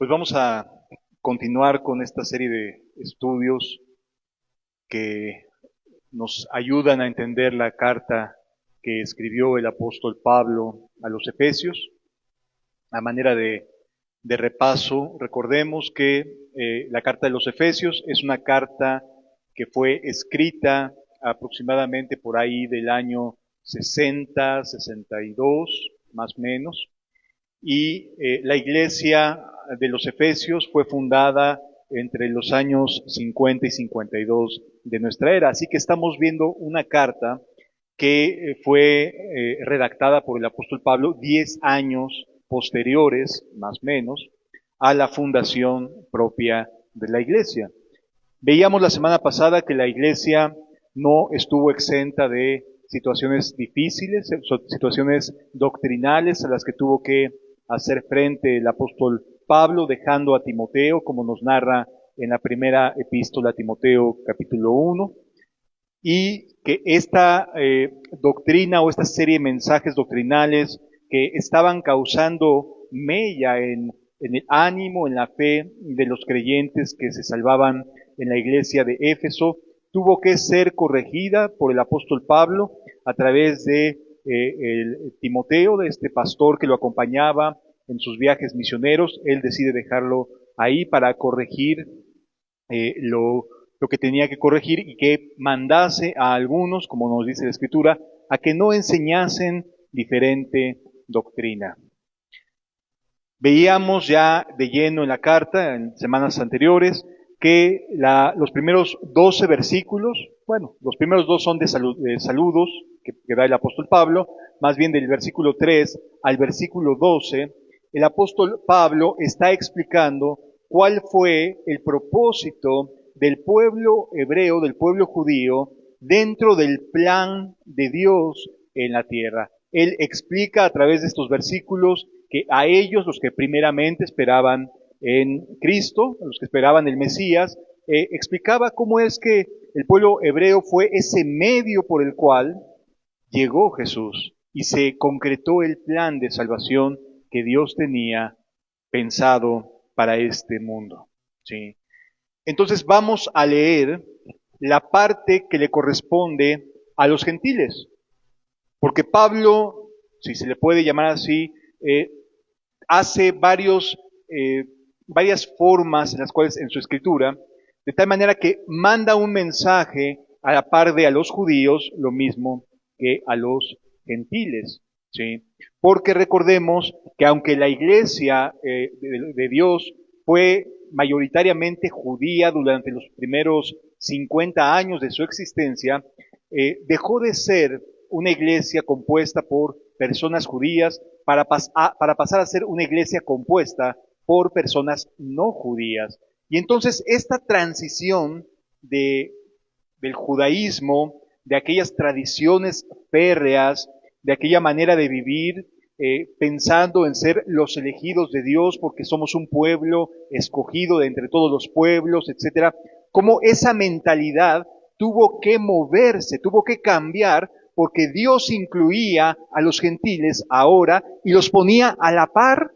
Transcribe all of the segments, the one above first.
Pues vamos a continuar con esta serie de estudios que nos ayudan a entender la carta que escribió el apóstol Pablo a los Efesios. A manera de repaso, recordemos que la carta de los Efesios es una carta que fue escrita aproximadamente por ahí del año 60, 62, más o menos. Y la iglesia de los Efesios fue fundada entre los años 50 y 52 de nuestra era. Así que estamos viendo una carta que fue redactada por el apóstol Pablo 10 años posteriores, más o menos, a la fundación propia de la iglesia. Veíamos la semana pasada que la iglesia no estuvo exenta de situaciones difíciles, situaciones doctrinales a las que tuvo que hacer frente el apóstol Pablo, dejando a Timoteo, como nos narra en la primera epístola a Timoteo capítulo 1, y que esta doctrina o esta serie de mensajes doctrinales que estaban causando mella en el ánimo, en la fe de los creyentes que se salvaban en la iglesia de Éfeso, tuvo que ser corregida por el apóstol Pablo a través de el Timoteo, de este pastor que lo acompañaba en sus viajes misioneros. Él decide dejarlo ahí para corregir lo que tenía que corregir y que mandase a algunos, como nos dice la Escritura, a que no enseñasen diferente doctrina. Veíamos ya de lleno en la carta, en semanas anteriores, que los primeros 12 versículos, bueno, los primeros dos son de saludos que da el apóstol Pablo, más bien del versículo 3 al versículo 12, el apóstol Pablo está explicando cuál fue el propósito del pueblo hebreo, del pueblo judío, dentro del plan de Dios en la tierra. Él explica a través de estos versículos que a ellos, los que primeramente esperaban en Cristo, los que esperaban el Mesías, explicaba cómo es que el pueblo hebreo fue ese medio por el cual llegó Jesús y se concretó el plan de salvación que Dios tenía pensado para este mundo. ¿Sí? Entonces vamos a leer la parte que le corresponde a los gentiles, porque Pablo, si se le puede llamar así, hace varias formas en las cuales en su escritura, de tal manera que manda un mensaje a la par de a los judíos, lo mismo que a los gentiles, ¿sí? Porque recordemos que aunque la iglesia de Dios fue mayoritariamente judía durante los primeros 50 años de su existencia, dejó de ser una iglesia compuesta por personas judías para pasar a ser una iglesia compuesta por personas no judías. Y entonces esta transición del judaísmo, de aquellas tradiciones férreas, de aquella manera de vivir, pensando en ser los elegidos de Dios porque somos un pueblo escogido de entre todos los pueblos, etcétera, como esa mentalidad tuvo que moverse, tuvo que cambiar, porque Dios incluía a los gentiles ahora y los ponía a la par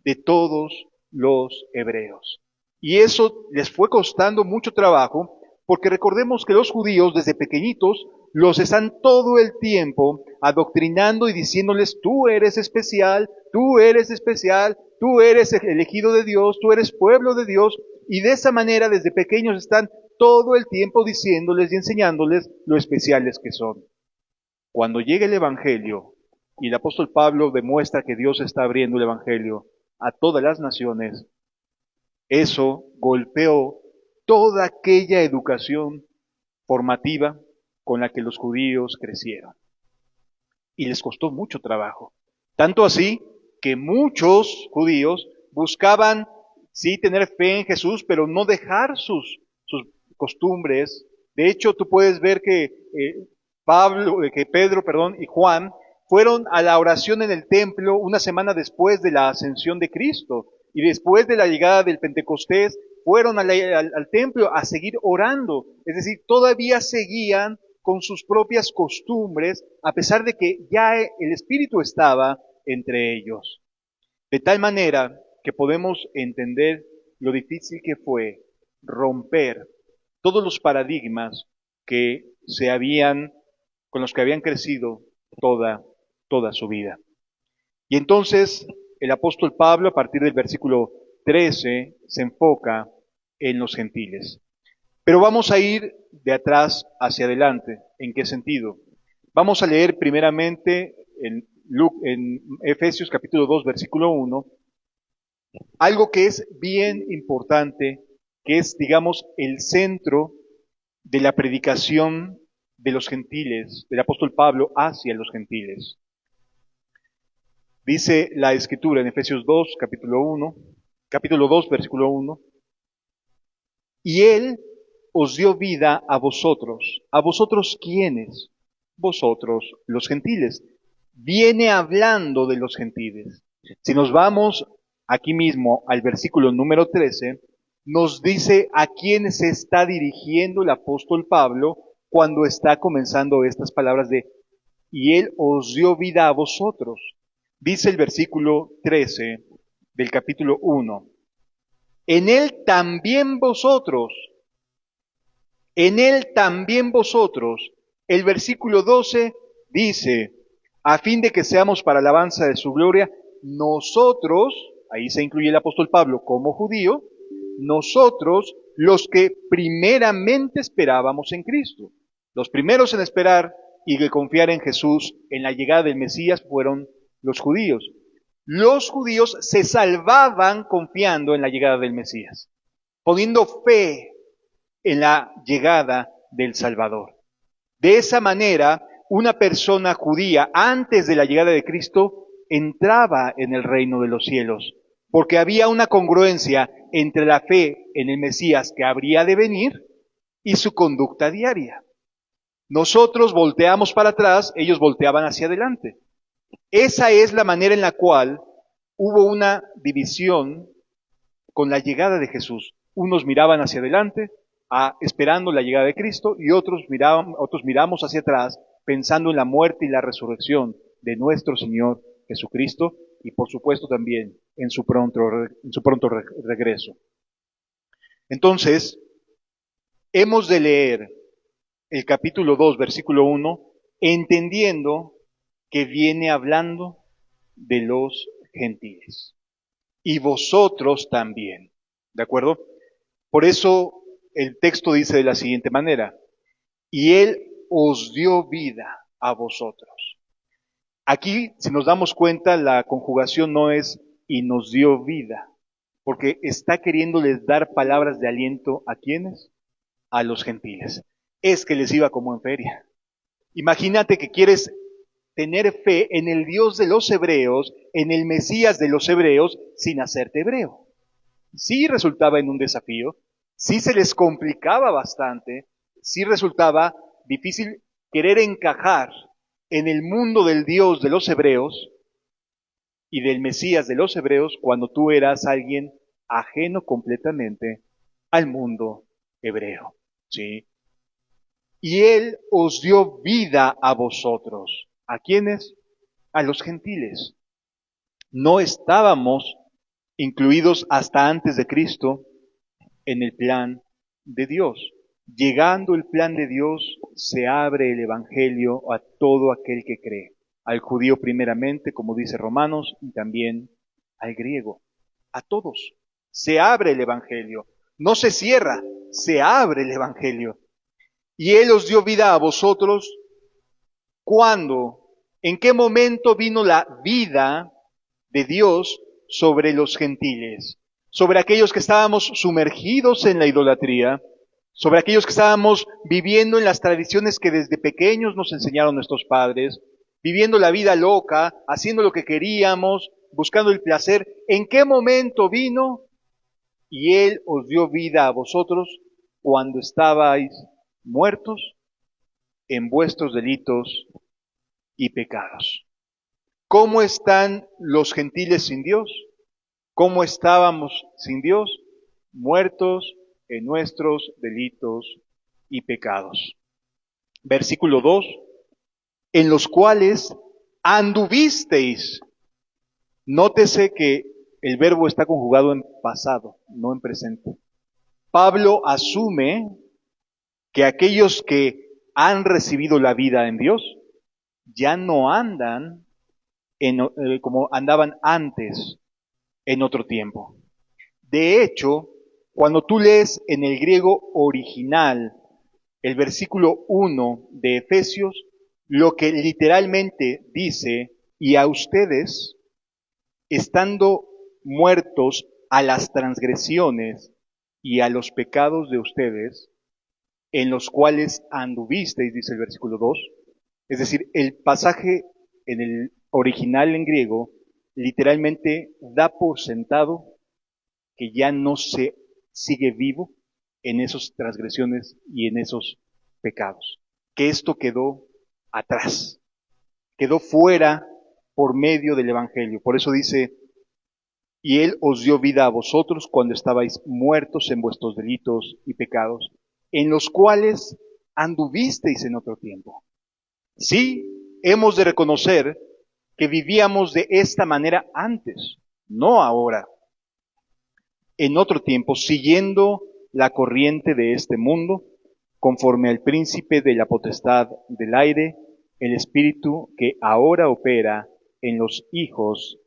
de todos los hebreos. Y eso les fue costando mucho trabajo, porque recordemos que los judíos desde pequeñitos los están todo el tiempo adoctrinando y diciéndoles, tú eres especial, tú eres especial, tú eres elegido de Dios, tú eres pueblo de Dios, y de esa manera desde pequeños están todo el tiempo diciéndoles y enseñándoles lo especiales que son. Cuando llega el Evangelio, y el apóstol Pablo demuestra que Dios está abriendo el Evangelio a todas las naciones, eso golpeó toda aquella educación formativa con la que los judíos crecieron. Y les costó mucho trabajo. Tanto así que muchos judíos buscaban, sí, tener fe en Jesús, pero no dejar sus costumbres. De hecho, tú puedes ver que Pedro, y Juan fueron a la oración en el templo una semana después de la ascensión de Cristo. Y después de la llegada del Pentecostés, fueron al templo a seguir orando. Es decir, todavía seguían con sus propias costumbres, a pesar de que ya el Espíritu estaba entre ellos. De tal manera que podemos entender lo difícil que fue romper todos los paradigmas que con los que habían crecido toda su vida. Y entonces el apóstol Pablo, a partir del versículo 13, se enfoca en los gentiles. Pero vamos a ir de atrás hacia adelante. ¿En qué sentido? Vamos a leer primeramente en Efesios capítulo 2, versículo 1, algo que es bien importante, que es, digamos, el centro de la predicación de los gentiles, del apóstol Pablo hacia los gentiles. Dice la Escritura en Efesios 2, capítulo 2, versículo 1, y Él os dio vida a vosotros. ¿A vosotros quiénes? Vosotros, los gentiles. Viene hablando de los gentiles. Si nos vamos aquí mismo al versículo número 13, nos dice a quién se está dirigiendo el apóstol Pablo cuando está comenzando estas palabras de, y Él os dio vida a vosotros. Dice el versículo 13 del capítulo 1, en Él también vosotros, en Él también vosotros. El versículo 12 dice, a fin de que seamos para alabanza de su gloria, nosotros, ahí se incluye el apóstol Pablo como judío, nosotros los que primeramente esperábamos en Cristo. Los primeros en esperar y de confiar en Jesús, en la llegada del Mesías, fueron los judíos. Los judíos se salvaban confiando en la llegada del Mesías, poniendo fe en la llegada del Salvador. De esa manera, una persona judía, antes de la llegada de Cristo, entraba en el reino de los cielos, porque había una congruencia entre la fe en el Mesías que habría de venir y su conducta diaria. Nosotros volteamos para atrás, ellos volteaban hacia adelante. Esa es la manera en la cual hubo una división con la llegada de Jesús. Unos miraban hacia adelante, esperando la llegada de Cristo, y otros miramos hacia atrás, pensando en la muerte y la resurrección de nuestro Señor Jesucristo, y por supuesto también en su pronto regreso. Entonces, hemos de leer el capítulo 2, versículo 1, entendiendo que viene hablando de los gentiles. Y vosotros también. ¿De acuerdo? Por eso el texto dice de la siguiente manera, y Él os dio vida a vosotros. Aquí, si nos damos cuenta, la conjugación no es y nos dio vida, porque está queriéndoles dar palabras de aliento ¿a quiénes? A los gentiles. Es que les iba como en feria. Imagínate que quieres tener fe en el Dios de los hebreos, en el Mesías de los hebreos, sin hacerte hebreo. Sí resultaba en un desafío, sí se les complicaba bastante, sí resultaba difícil querer encajar en el mundo del Dios de los hebreos y del Mesías de los hebreos cuando tú eras alguien ajeno completamente al mundo hebreo. ¿Sí? Y Él os dio vida a vosotros. ¿A quiénes? A los gentiles. No estábamos incluidos hasta antes de Cristo en el plan de Dios. Llegando el plan de Dios, se abre el Evangelio a todo aquel que cree. Al judío primeramente, como dice Romanos, y también al griego. A todos. Se abre el Evangelio. No se cierra, se abre el Evangelio. Y Él os dio vida a vosotros. ¿Cuándo? ¿En qué momento vino la vida de Dios sobre los gentiles? Sobre aquellos que estábamos sumergidos en la idolatría, sobre aquellos que estábamos viviendo en las tradiciones que desde pequeños nos enseñaron nuestros padres, viviendo la vida loca, haciendo lo que queríamos, buscando el placer. ¿En qué momento vino? Y Él os dio vida a vosotros cuando estabais muertos en vuestros delitos y pecados. ¿Cómo están los gentiles sin Dios? ¿Cómo estábamos sin Dios? Muertos en nuestros delitos y pecados. Versículo 2, en los cuales anduvisteis. Nótese que el verbo está conjugado en pasado, no en presente. Pablo asume que aquellos que han recibido la vida en Dios ya no andan como andaban antes en otro tiempo. De hecho, cuando tú lees en el griego original el versículo 1 de Efesios, lo que literalmente dice, y a ustedes, estando muertos a las transgresiones y a los pecados de ustedes, en los cuales anduvisteis, dice el versículo 2, es decir, el pasaje en el original en griego literalmente da por sentado que ya no se sigue vivo en esas transgresiones y en esos pecados, que esto quedó atrás, quedó fuera por medio del Evangelio. Por eso dice, y Él os dio vida a vosotros cuando estabais muertos en vuestros delitos y pecados, en los cuales anduvisteis en otro tiempo. Sí, hemos de reconocer que vivíamos de esta manera antes, no ahora. En otro tiempo, siguiendo la corriente de este mundo, conforme al príncipe de la potestad del aire, el espíritu que ahora opera en los hijos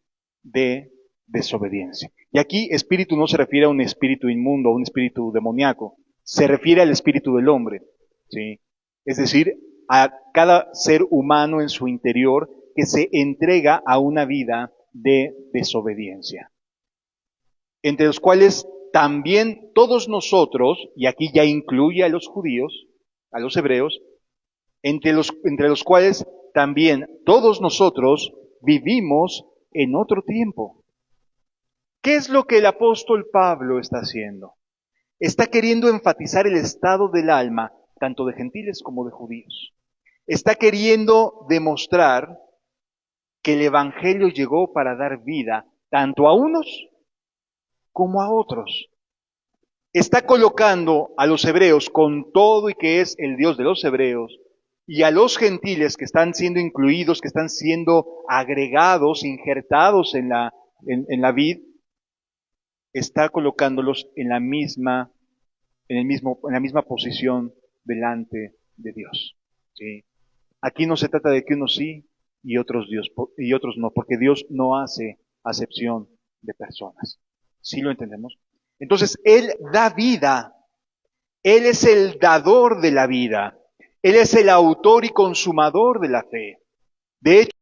de desobediencia. Y aquí espíritu no se refiere a un espíritu inmundo, a un espíritu demoníaco, se refiere al espíritu del hombre, ¿sí? Es decir, a cada ser humano en su interior que se entrega a una vida de desobediencia, entre los cuales también todos nosotros, y aquí ya incluye a los judíos, a los hebreos, entre los cuales también todos nosotros vivimos en otro tiempo. ¿Qué es lo que el apóstol Pablo está haciendo? Está queriendo enfatizar el estado del alma, tanto de gentiles como de judíos. Está queriendo demostrar que el Evangelio llegó para dar vida tanto a unos como a otros. Está colocando a los hebreos con todo y que es el Dios de los hebreos, y a los gentiles que están siendo incluidos, que están siendo agregados, injertados en la vid, está colocándolos en la misma posición delante de Dios. ¿Sí? Aquí no se trata de que unos sí y otros no, porque Dios no hace acepción de personas. ¿Sí lo entendemos? Entonces, Él da vida. Él es el dador de la vida. Él es el autor y consumador de la fe. De hecho,